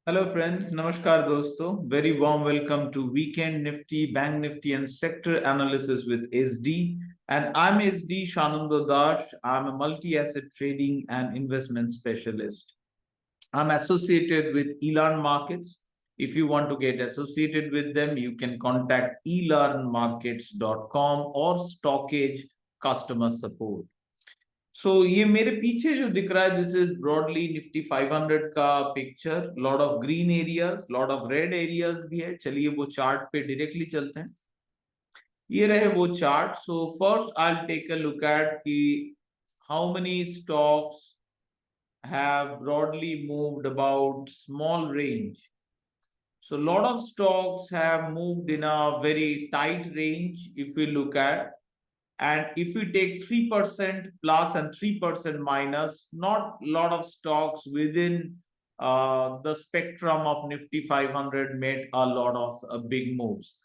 Hello friends, Namaskar dosto. Very warm welcome to Weekend Nifty, Bank Nifty and Sector Analysis with SD. And I'm SD Shanando Dash. I'm a multi-asset trading and investment specialist. I'm associated with Elarn Markets. If you want to get associated with them, you can contact elearnmarkets.com or Stockage Customer Support. ये मेरे पीछे जो दिख रहा है this is broadly Nifty 500 का picture. Lot of green areas, lot of red areas भी है. चलिए वो चार्ट पे डायरेक्टली चलते हैं. ये रहे वो chart. So first I will take a look at कि how many stocks have broadly moved about small range. So a lot of stocks have moved in a very tight range if we look at. And if we take 3% plus and 3% minus, not a lot of stocks within the spectrum of Nifty 500 made a lot of big moves.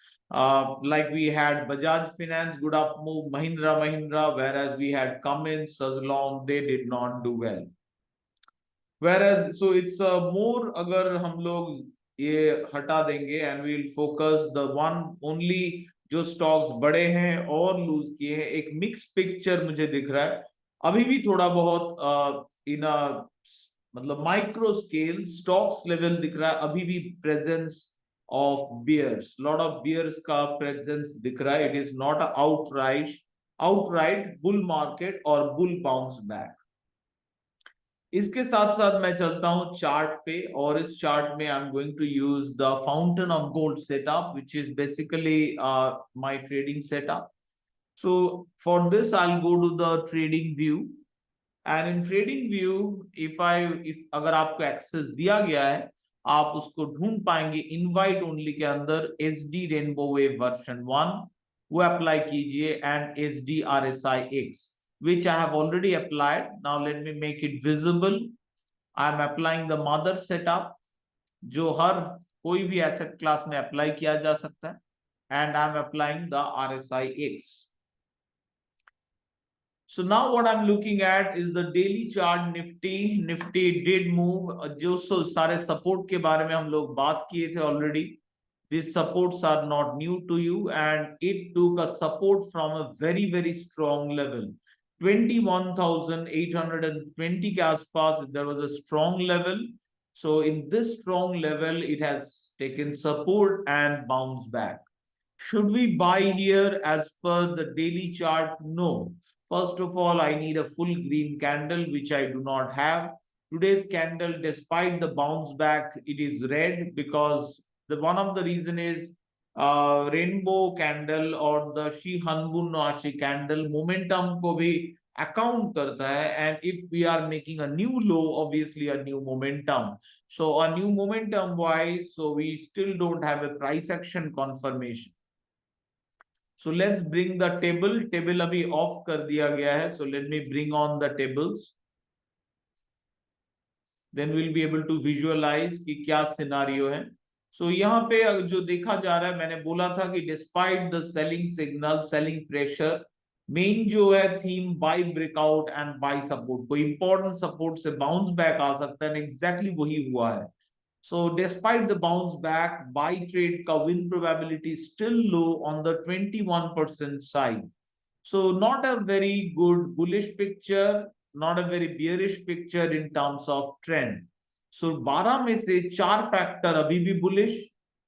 Like we had Bajaj Finance, good up move, Mahindra, whereas we had Cummins, Suzlon, they did not do well. Whereas, so it's more अगर हम लोग ये हटा देंगे and we'll focus the one only जो stocks बड़े हैं और लूज किए हैं, एक मिक्स पिक्चर मुझे दिख रहा है. अभी भी थोड़ा बहुत इन मतलब माइक्रो स्केल स्टॉक्स लेवल दिख रहा है. अभी भी presence of bears, lot of bears का प्रेजेंस दिख रहा है. It is not outright bull market और बुल बाउंस बैक. इसके साथ साथ मैं चलता हूं चार्ट पे, और इस चार्ट में I am going to use the fountain of gold setup which is basically my trading setup. So for this I will go to the trading view. And in trading view if अगर आपको access दिया गया है, आप उसको ढूंढ पाएंगे invite only के अंदर एसडी रेनबो वेव वर्जन 1 वो अप्लाई कीजिए, and SD RSI x which I have already applied. Now let me make it visible. I am applying the mother setup जो हर कोई भी asset class में apply किया जा सकता है, and I am applying the RSI X. So now what I'm looking at is the daily chart. Nifty did move. जो सारे support के बारे में हम लोग बात किए थे already. These supports are not new to you, and it took a support from a very strong level. 21,820 के आसपास there was a strong level. So in this strong level it has taken support and bounced back. Should we buy here as per the daily chart? No. First of all, I need a full green candle, which I do not have. Today's candle, despite the bounce back, it is red because one of the reason is rainbow candle और the शी हनबुन आशी candle momentum को भी account करता है. And if we are making a new low, obviously a new momentum. So a new momentum wise, so we still don't have a price action confirmation. So let's bring the table अभी ऑफ कर दिया गया है. So let me bring on the tables, then will be able to visualize कि क्या scenario है. सो यहाँ पे जो देखा जा रहा है, मैंने बोला था कि despite the selling signal, selling pressure, main जो है theme buy breakout and buy support. कोई इंपॉर्टेंट सपोर्ट से बाउंस बैक आ सकता है, एग्जैक्टली वही हुआ है. So despite the bounce back, buy trade का win probability still low on the 21% side. So not a very good bullish picture, not a very bearish picture in terms of trend. So 12 में से 4 factor अभी भी bullish,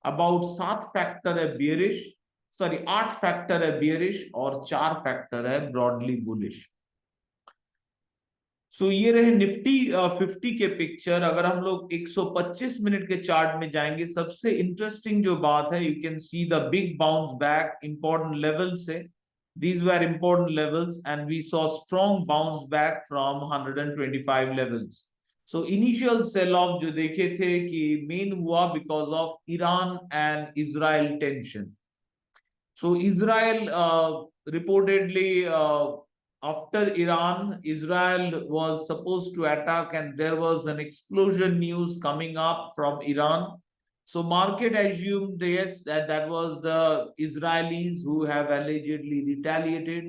about 7 factor है bearish, sorry 8 factor है bearish और 4 factor है broadly bullish. सो ये रहे निफ्टी 50 के पिक्चर. अगर हम लोग 125 मिनट के चार्ट में जाएंगे, सबसे इंटरेस्टिंग जो बात है, you can see the big bounce back important level से. These were important levels and we saw strong bounce back from 125 levels. So initial sell off जो देखे थे कि main हुआ because of Iran and Israel tension. So Israel reportedly after Iran, Israel was supposed to attack and there was an explosion news coming up from Iran. So market assumed yes that was the Israelis who have allegedly retaliated.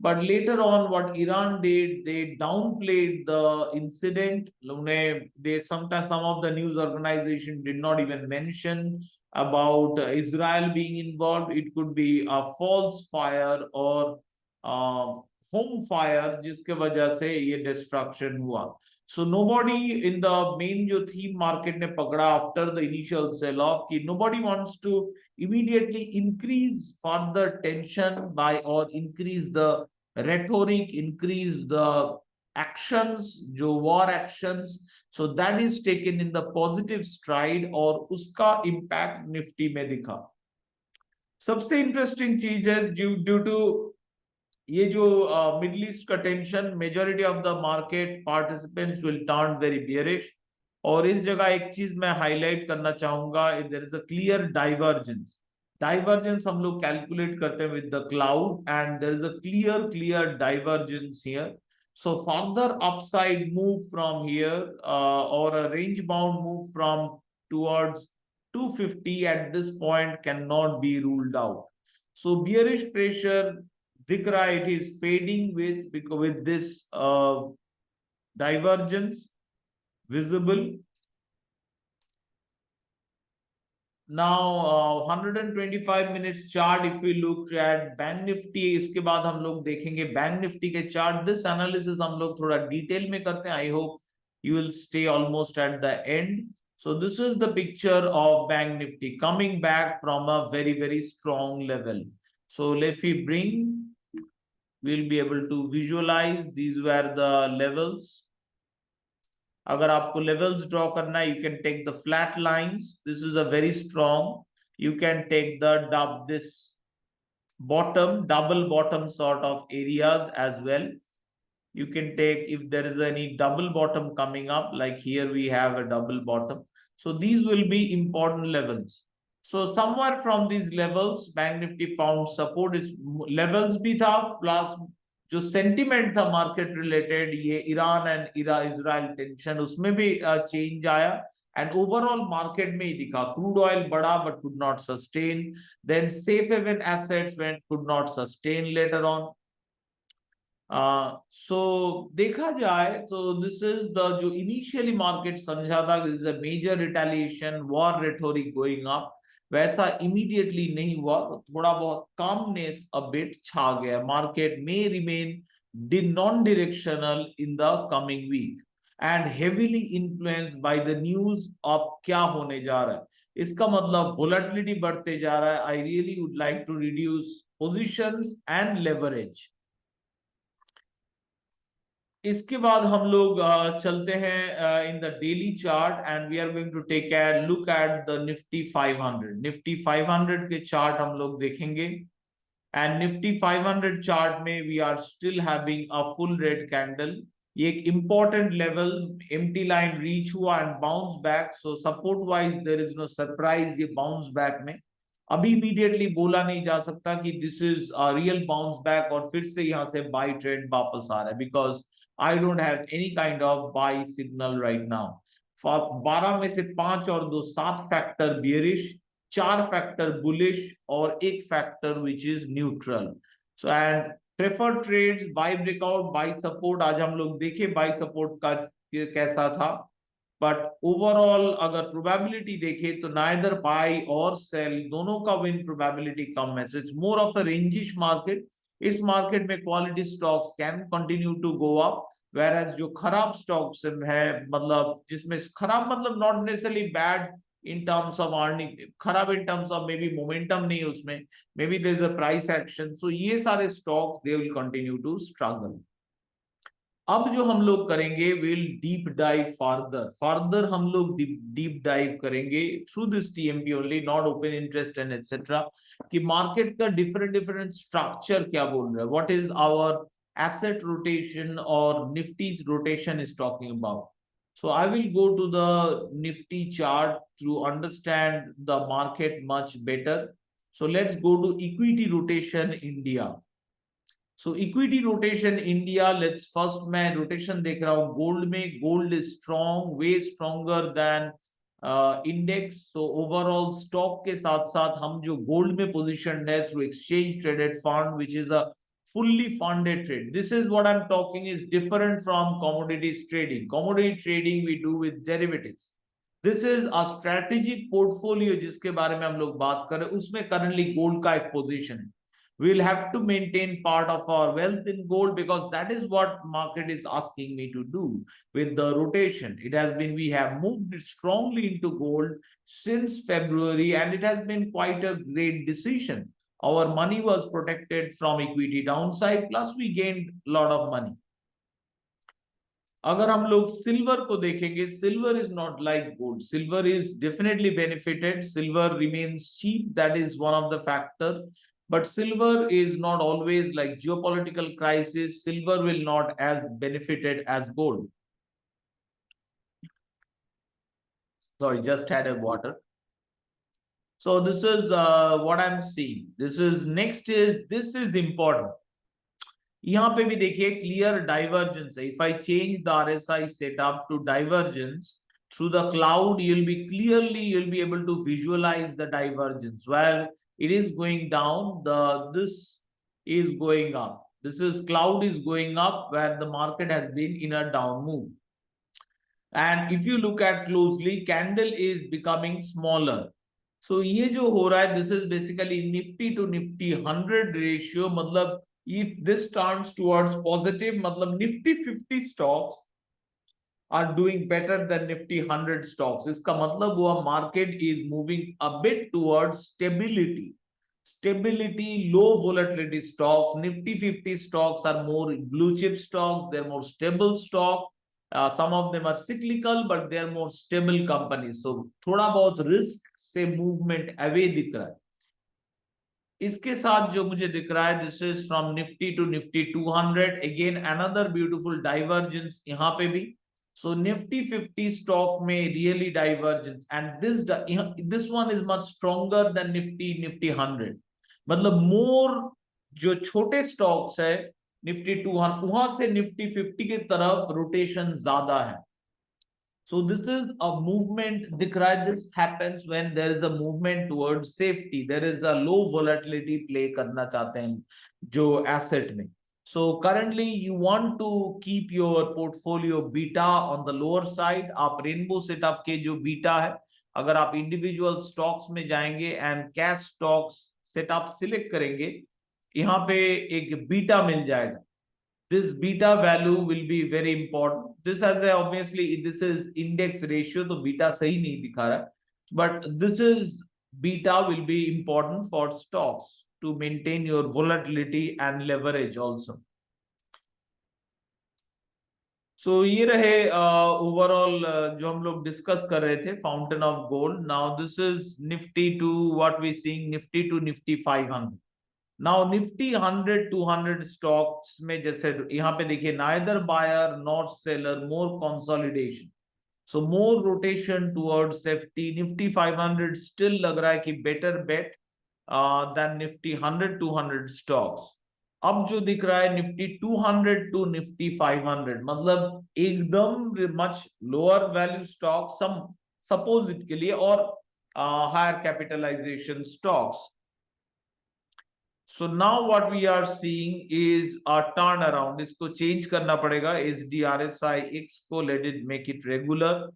But later on, what Iran did, they downplayed the incident. They sometimes some of the news organization did not even mention about Israel being involved. It could be a false fire or home fire, जिसके वजह से ये destruction हुआ. So nobody in the main जो theme market ने पकड़ा after the initial sell off कि nobody wants to immediately increase further tension by or increase the rhetoric, increase the actions, जो war actions. So that is taken in the positive stride और उसका impact Nifty में दिखा. सबसे interesting चीज है due to ये जो मिडल ईस्ट का tension, majority of the market participants will turn very bearish. और इस जगह एक चीज मैं हाईलाइट करना चाहूंगा, there is a clear divergence. Divergence हम लोग कैलकुलेट करते हैं with the cloud and there is a clear divergence here. So further upside move from here or a range bound move from towards 250 at this point cannot be ruled out. So bearish pressure दिख रहा है, it is fading with this divergence visible. Now 125 minutes chart if we look at bank Nifty, इसके बाद हम लोग देखेंगे bank Nifty के chart. This analysis हम लोग थोड़ा डिटेल में करते हैं. I hope you will stay almost at the end. So this is the picture of bank nifty coming back from a very strong level. So if we bring, we'll be able to visualize these were the levels. अगर आपको levels draw करना है, you can take the flat lines. This is a very strong. You can take the this double bottom sort of areas as well. You can take if there is any double bottom coming up, like here we have a double bottom. So these will be important levels. So somewhere from these levels, Bank Nifty found support. Is levels भी था plus जो sentiment था market related, ये Iran and Israel tension, उसमें भी change आया. And overall market में ही दिखा, crude oil बढ़ा but could not sustain. Then safe haven assets could not sustain later on. So देखा जाए तो this is the जो initially market समझा था this is a major retaliation war rhetoric going up, वैसा immediately नहीं हुआ. थोड़ा बहुत calmness a bit छा गया. Market may remain non-directional in the coming week and heavily influenced by the news of क्या होने जा रहा है. इसका मतलब volatility बढ़ते जा रहा है. I really would like to reduce positions and leverage. इसके बाद हम लोग चलते हैं in the daily chart and we are going to take a look at the Nifty 500. Nifty 500 के चार्ट हम लोग देखेंगे एंड निफ्टी 500 चार्ट में we are still having a full red candle. ये एक important level empty line reach हुआ and bounce back. So support wise there is no surprise. ये bounce back में अभी इमीडिएटली बोला नहीं जा सकता कि this is a real bounce back और फिर से यहाँ से बाय ट्रेंड वापस आ रहा है, because I don't have any kind of buy signal right now. 12 में से 5 और 2 7 फैक्टर बियरिश, 4 फैक्टर बुलिश और 1 factor which is neutral. So and preferred trades, buy breakout, buy support. आज हम लोग देखे buy support का कैसा था, but overall अगर probability देखे तो neither buy or sell दोनों का win probability कम है. So it's more of a rangish market. इस मार्केट में quality stocks can continue to go up, whereas जो खराब स्टॉक्स है, मतलब जिसमें खराब मतलब not necessarily bad in terms of earning, खराब in terms of maybe momentum नहीं उसमें, maybe there is a price action. So ये सारे stocks they will continue to struggle. अब जो हम लोग करेंगे विल डीप डाइव फर्दर हम लोग डीप डाइव करेंगे through this TMP only, not open interest and etcetera, कि मार्केट का डिफरेंट स्ट्रक्चर क्या बोल रहा है, what is our asset rotation or Nifty's rotation is talking about. So I will go to the Nifty chart to understand the market much better. So let's go to equity rotation India. So equity rotation India, let's first मैं rotation देख रहा हूँ gold में. Gold is strong, way stronger than index. So overall stock के साथ साथ हम जो gold में positioned है through exchange traded fund which is a fully funded trade. This is what I'm talking is different from commodities trading. Commodity trading we do with derivatives. This is a strategic portfolio जिसके बारे में हम लोग बात कर रहे हैं, उसमें currently gold का एक position है. We'll have to maintain part of our wealth in gold because that is what market is asking me to do with the rotation. It has been, we have moved strongly into gold since February, and it has been quite a great decision. Our money was protected from equity downside, plus we gained a lot of money. अगर हम लोग silver को देखेंगे, silver is not like gold. Silver is definitely benefited. Silver remains cheap, that is one of the factor. But silver is not always like geopolitical crisis. Silver will not as benefited as gold. Sorry, just had a water. So this is what I'm seeing. This is important. यहाँ पे भी देखिए clear divergence है. If I change the RSI setup to divergence through the cloud, you'll be able to visualize the divergence. While it is going down, this is going up. Cloud is going up where the market has been in a down move. And if you look at closely, candle is becoming smaller. So ये जो हो रहा है, this is basically Nifty to Nifty 100 ratio. मतलब if this turns towards positive, मतलब Nifty 50 stocks are doing better than Nifty 100 stocks. इसका मतलब हुआ market is moving a bit towards stability. Low volatility stocks. Nifty 50 stocks are more blue chip stocks. They're more stable stock. Some of them are cyclical, but they are more stable companies. So थोड़ा बहुत risk से movement away दिख रहा है. इसके साथ जो मुझे दिख रहा है, this is from Nifty to Nifty 200. Again another beautiful divergence यहाँ पे भी. So Nifty 50 stock may really divergence, and this one is much stronger than Nifty 100. मतलब more जो छोटे stocks है Nifty 200, वहां से Nifty 50 की तरफ rotation ज्यादा है. So this is a movement दिख रहा है. This happens when there is a movement towards safety. There is a low volatility play करना चाहते हैं जो asset में. So currently you want to keep your portfolio beta on the lower side. आप rainbow setup के जो beta है, अगर आप इंडिविजुअल स्टॉक्स में जाएंगे and cash stocks setup select करेंगे, यहाँ पे एक बीटा मिल जाएगा. This beta value will be very important. This has obviously this is index ratio, तो बीटा सही नहीं दिखा रहा, but this is beta will be important for stocks to maintain your volatility and leverage also. So ये रहे overall जो हम लोग discuss कर रहे थे, fountain of gold. Now this is Nifty to what we seeing Nifty to Nifty 500. Now Nifty 100 200 stocks में जैसे यहाँ पे देखिए neither buyer nor seller, more consolidation. So more rotation towards safety. Nifty 500 still लग रहा है कि better bet than Nifty 100 200 stocks. अब जो दिख रहा है Nifty 200 to Nifty 500, मतलब एकदम much lower value stock, some supposed के लिए, और higher capitalization stocks. So now what we are seeing is a turnaround. इसको change करना पड़ेगा. SDRSI X को let it make it regular.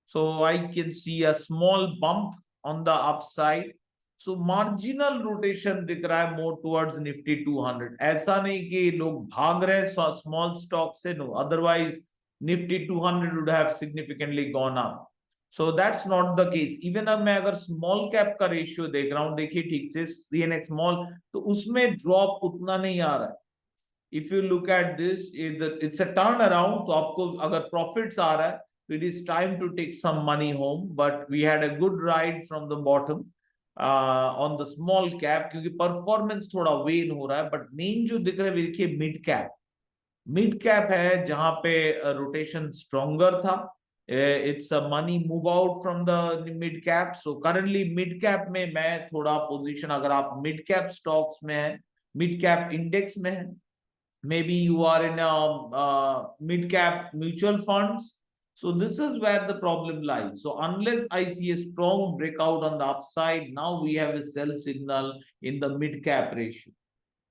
So I can see a small bump on the upside. So marginal rotation दिख रहा है more towards Nifty 200. ऐसा नहीं कि लोग भाग रहे small stocks से, no. Otherwise Nifty 200 would have significantly gone up. So that's not the case. Even अब मैं अगर small cap का ratio देख रहा हूँ, देखिए ठीक से CNX small, तो उसमें drop उतना नहीं आ रहा है. If you look at this, it's a turnaround. तो आपको अगर profits आ रहा है, it is time to take some money home. But we had a good ride from the bottom on the small cap, क्योंकि performance थोड़ा wane हो रहा है. But main जो दिख रहा है देखिए mid cap है जहाँ पे rotation stronger था. It's a money move out from the mid cap. So currently mid cap में मैं थोड़ा position, अगर आप mid cap stocks में है, mid cap index में है, maybe you are in a mid cap mutual funds. So this is where the problem lies. So unless I see a strong breakout on the upside, now we have a sell signal in the mid cap ratio.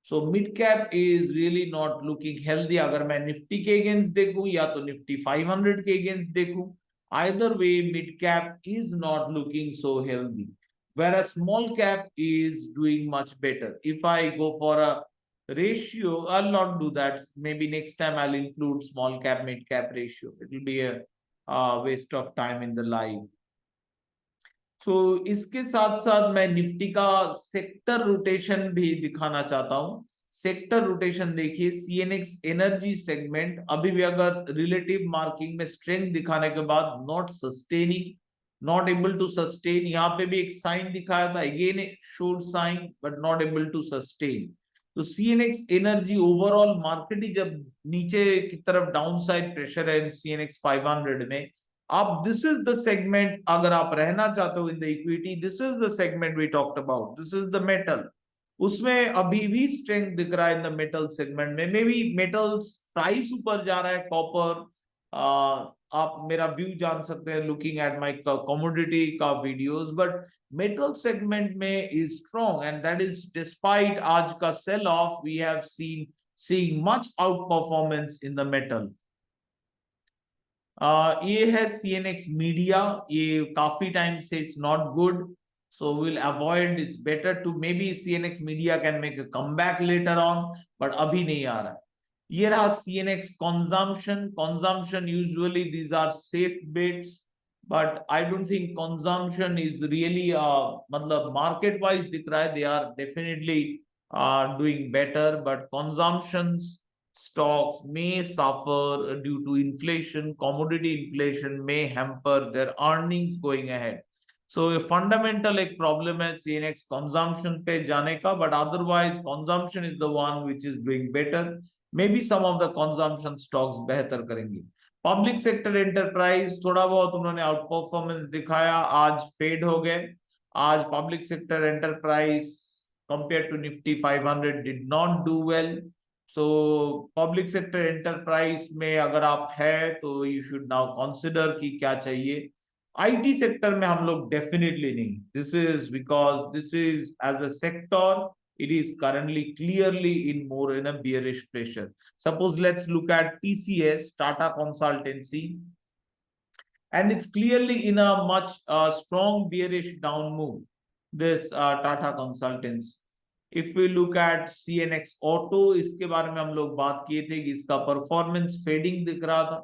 So mid cap is really not looking healthy. अगर मैं Nifty के against देखूं या तो Nifty 500 के against देखूं, either way mid cap is not looking so healthy, whereas small cap is doing much better. If I go for a ratio, I'll not do that. Maybe next time I'll include small cap mid cap ratio. It will be a waste of time in the live. तो इसके साथ साथ मैं Nifty का sector rotation भी दिखाना चाहता हूं। सेक्टर रोटेशन देखिए, सीएनएक्स एनर्जी सेगमेंट अभी भी अगर रिलेटिव मार्किंग में स्ट्रेंथ दिखाने के बाद not sustaining, not able to sustain. यहाँ पे भी एक साइन दिखाया था, again showed sign but not able to sustain. तो सीएनएक्स एनर्जी ओवरऑल मार्केट ही जब नीचे की तरफ डाउन साइड प्रेशर है सीएनएक्स 500 में, आप दिस इज द सेगमेंट अगर आप रहना चाहते हो in the equity, this is the segment we talked about, this is the metal. उसमें अभी भी स्ट्रेंथ दिख रहा है इन द मेटल सेगमेंट में। मे बी मेटल्स प्राइस ऊपर जा रहा है, कॉपर, आप मेरा व्यू जान सकते हैं लुकिंग एट माय कमोडिटी का वीडियोस, बट मेटल सेगमेंट में is strong and that is despite आज का sell off we have seen much out performance in the metal. ये है सीएनएक्स मीडिया, ये काफी टाइम से it's not good, so will avoid, it's better to maybe CNX media can make a comeback later on, but अभी नहीं आ रहा है। ये रहा CNX consumption usually these are safe bets, but I don't think consumption is really मतलब market wise दिख रहा है they are definitely doing better, but consumptions stocks may suffer due to inflation. Commodity inflation may hamper their earnings going ahead. So a fundamental एक problem है CNX consumption पे जाने का, but otherwise consumption is the one which is doing better. Maybe some of the consumption stocks बेहतर करेंगे। Public sector enterprise थोड़ा बहुत उन्होंने आउट परफॉर्मेंस दिखाया, आज फेड हो गए। आज public sector enterprise compared to Nifty 500 did not do well. So public sector enterprise में अगर आप है तो यू शुड नाउ कंसिडर कि क्या चाहिए। आईटी सेक्टर में हम लोग डेफिनेटली नहीं, this is because this is as a sector it is currently clearly in more in a bearish pressure. Suppose let's look at TCS, Tata Consultancy, and it's clearly in a much strong bearish down move, this Tata Consultancy. If we look at CNX Auto, इसके बारे में हम लोग बात किए थे कि इसका परफॉर्मेंस फेडिंग दिख रहा था,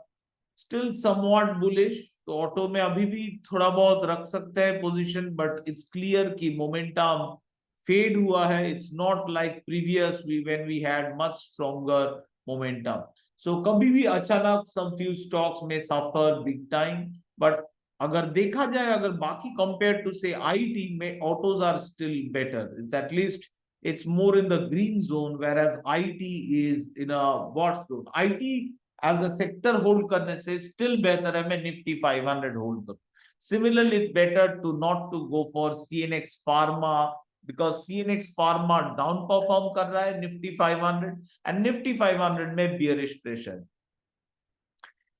स्टिल समवॉट बुलिश। तो ऑटो में अभी भी थोड़ा बहुत रख सकते हैं पोजीशन, बट इट्स क्लियर कि मोमेंटम फेड हुआ है। It's not like previous when we had much stronger momentum. So कभी भी अचानक सम फ्यू स्टॉक्स में सफर बिग टाइम, बट अगर देखा जाए, अगर बाकी कंपेयर टू से आईटी में autos are still better, it's at least it's more in the green zone, whereas IT is in a what zone? IT as a sector hold करने से still बेहतर है मैं Nifty 500 hold करूं। Similarly, it's better to not to go for CNX Pharma because CNX Pharma down perform कर रहा है Nifty 500 and Nifty 500 में bearish pressure।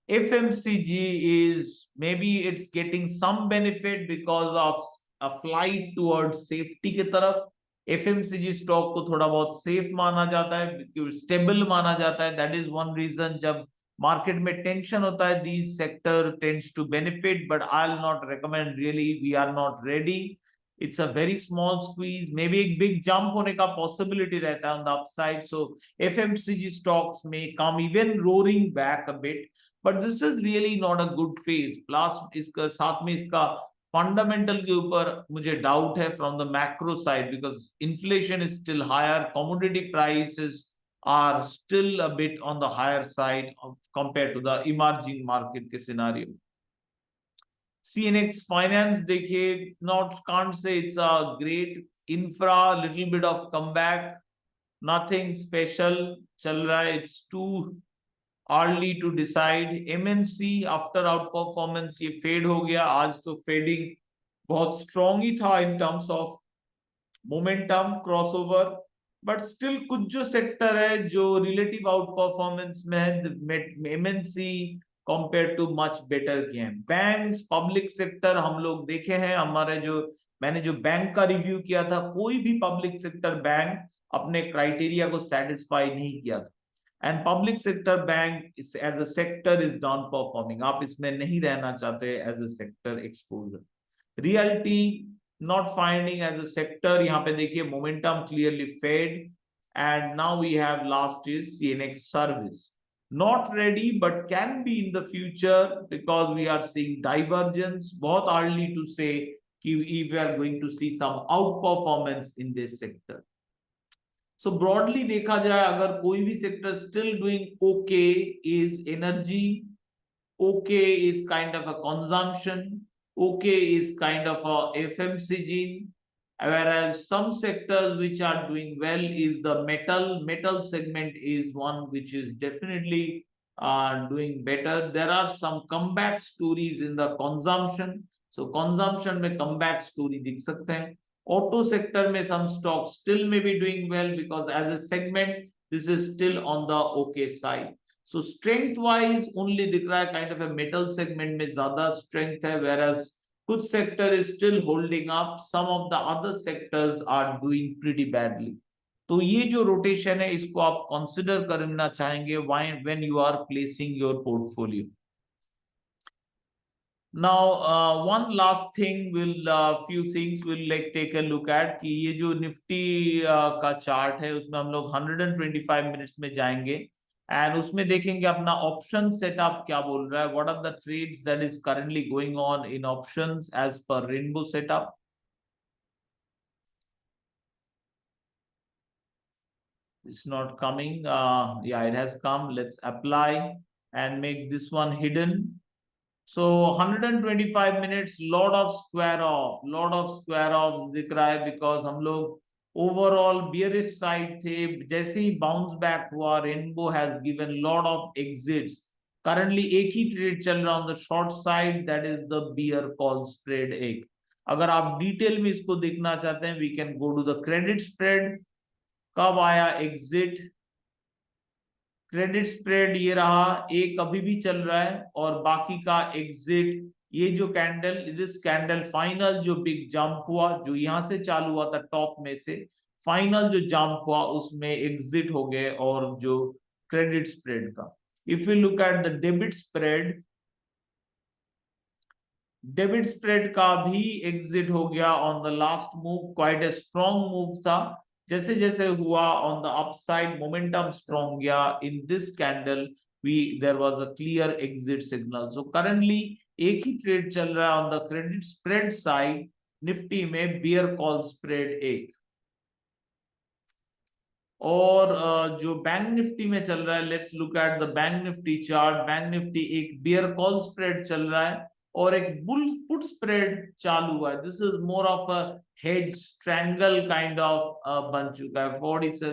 FMCG is maybe it's getting some benefit because of a flight towards safety की तरफ। FMCG stock को थोड़ा बहुत safe माना जाता है, स्टेबल माना जाता है, दैट इज वन रीजन। जब मार्केट में टेंशन होता है these sector tends to benefit, but I will not recommend, really we are not ready, it's a very small squeeze, maybe एक बिग जंप होने का पॉसिबिलिटी रहता है on the upside. So FMCG stocks में come even roaring back a bit, but this is really not a good phase. Plus इसका साथ में इसका फंडामेंटल के ऊपर मुझे डाउट है from the macro side, because inflation is still higher, commodity prices are still a bit on the higher side compare to the emerging market के scenario. CNX finance देखिए, not can't say it's a great, infra little bit of comeback, nothing special चल रहा है, it's too early to decide. MNC after out performance ये fade हो गया, आज तो फेडिंग बहुत स्ट्रॉन्ग ही था इन terms of momentum crossover, but still कुछ जो सेक्टर है जो रिलेटिव आउट परफॉर्मेंस में है, MNC compare too much better किए हैं। बैंक्स, पब्लिक सेक्टर हम लोग देखे हैं, हमारे जो मैंने जो बैंक का रिव्यू किया था, कोई भी पब्लिक सेक्टर बैंक अपने क्राइटेरिया को सेटिस्फाई नहीं किया था। And public sector bank as a sector is non performing, आप इसमें नहीं रहना चाहते as a sector exposure. Realty not finding as a sector, यहाँ पे देखिए momentum clearly fade, and now we have last is CNX service, not ready but can be in the future because we are seeing divergence, बहुत early to say कि if we are going to see some outperformance in this sector. So broadly देखा जाए अगर कोई भी sector still doing okay is energy, okay is kind of a consumption, okay is kind of a FMCG, whereas some sectors which are doing well is the metal segment is one which is definitely doing better. There are some comeback stories in the consumption, so consumption में comeback story दिख सकते हैं। Auto sector में some stocks still may be doing well because as a segment this is still on the okay side. So strength wise only दिख रहा है kind of a metal segment में ज्यादा strength है, whereas कुछ sector is still holding up, some of the other sectors are doing pretty badly. तो ये जो rotation है इसको आप consider करना चाहेंगे when you are placing your portfolio. Now one last thing will few things will like take a look at कि ये जो निफ्टी का चार्ट है उसमें हम लोग 125 मिनट्स में जाएंगे एंड उसमें देखेंगे अपना ऑप्शन सेटअप क्या बोल रहा है, what are the trades that is currently going on in options as per rainbow setup. It's not coming. Yeah, it has come. Let's apply and make this one hidden. So 125 minutes, lot of square offs दिख रहा है because हम लोग overall bearish side थे, जैसे ही bounce back हुआ rainbow has given lot of exits। currently एक ही ट्रेड चल रहा on the short side, that is the bear call spread एक। अगर आप डिटेल में इसको देखना चाहते हैं we can go to the credit spread, कब आया एग्जिट, क्रेडिट स्प्रेड ये रहा, एक अभी भी चल रहा है और बाकी का एग्जिट, ये जो कैंडल दिस कैंडल फाइनल जो बिग जंप हुआ जो यहां से चालू हुआ था टॉप में से, फाइनल जो जंप हुआ उसमें एग्जिट हो गए और जो क्रेडिट स्प्रेड का। If you look at the debit spread का भी एग्जिट हो गया on the last move, quite a strong move था, जैसे जैसे हुआ on the upside momentum strong गया, in this candle there was a clear exit signal. So currently एक ही ट्रेड चल रहा है on the credit spread side Nifty में, बियर कॉल स्प्रेड एक, और जो बैंक निफ्टी में चल रहा है let's look at the bank Nifty chart. Bank Nifty एक बियर कॉल स्प्रेड चल रहा है और एक बुल पुट स्प्रेड चालू हुआ है, this is more of a head strangle kind of बन चुका है, what is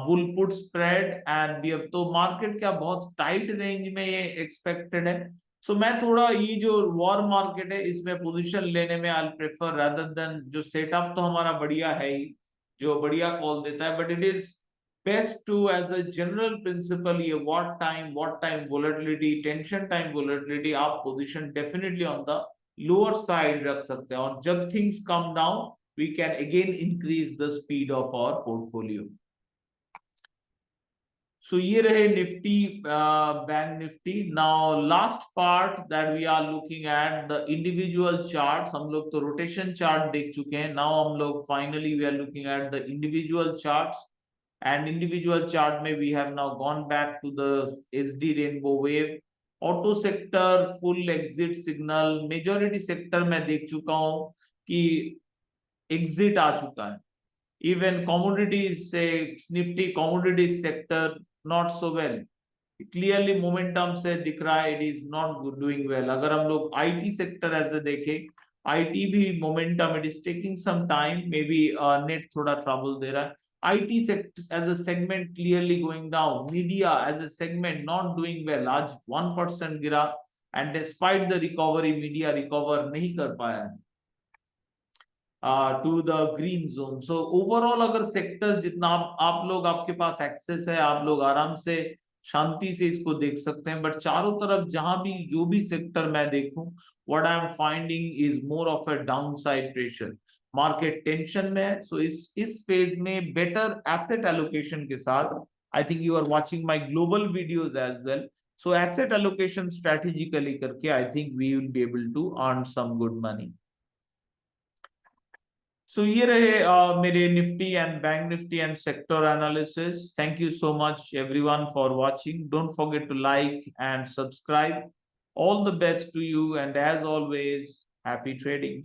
bull put spread and bear. तो मार्केट क्या बहुत टाइट रेंज में ये एक्सपेक्टेड है। सो मैं थोड़ा ये जो वॉर मार्केट है इसमें पोजीशन लेने में आई प्रेफर रादर देन, जो सेटअप तो हमारा बढ़िया है ही, जो बढ़िया कॉल देता है, but it is best to as a general principle ये what time volatility, tension time volatility, आप position definitely on the lower side रख सकते हैं और जब things come down we can again increase the speed of our portfolio. So ये रहे Nifty bank Nifty. Now last part that we are looking at the individual charts, हम लोग तो रोटेशन चार्ट देख चुके हैं, नाउ हम लोग finally we are looking at the individual charts and individual chart में we have now gone back to the SD rainbow wave. Auto sector full exit signal, majority sector में देख चुका हूं कि एग्जिट आ चुका है, even commodities say nifty commodities sector not so well, clearly momentum से दिख रहा है it is not doing well। अगर हम लोग IT sector ऐसे देखें, IT भी momentum it is taking some time, maybe net थोड़ा trouble दे रहा है। IT sector as a segment clearly going down, media as a segment not doing well, आज 1% गिरा and despite the recovery media recover नहीं कर पाया है to the green zone. So overall अगर सेक्टर जितना आप लोग आपके पास एक्सेस है, आप लोग आराम से शांति से इसको देख सकते हैं, बट चारों तरफ जहां भी जो भी सेक्टर मैं देखूं what I am finding is more of a down side pressure. Market tension में है, सो इस फेज में बेटर एसेट एलोकेशन के साथ, I think you are watching my global videos as well, so asset allocation strategically करके I think we will be able to earn some good money. So ये रहे मेरे Nifty and bank Nifty and sector analysis. Thank you so much everyone for watching. Don't forget to like and subscribe. All the best to you, and as always, happy trading.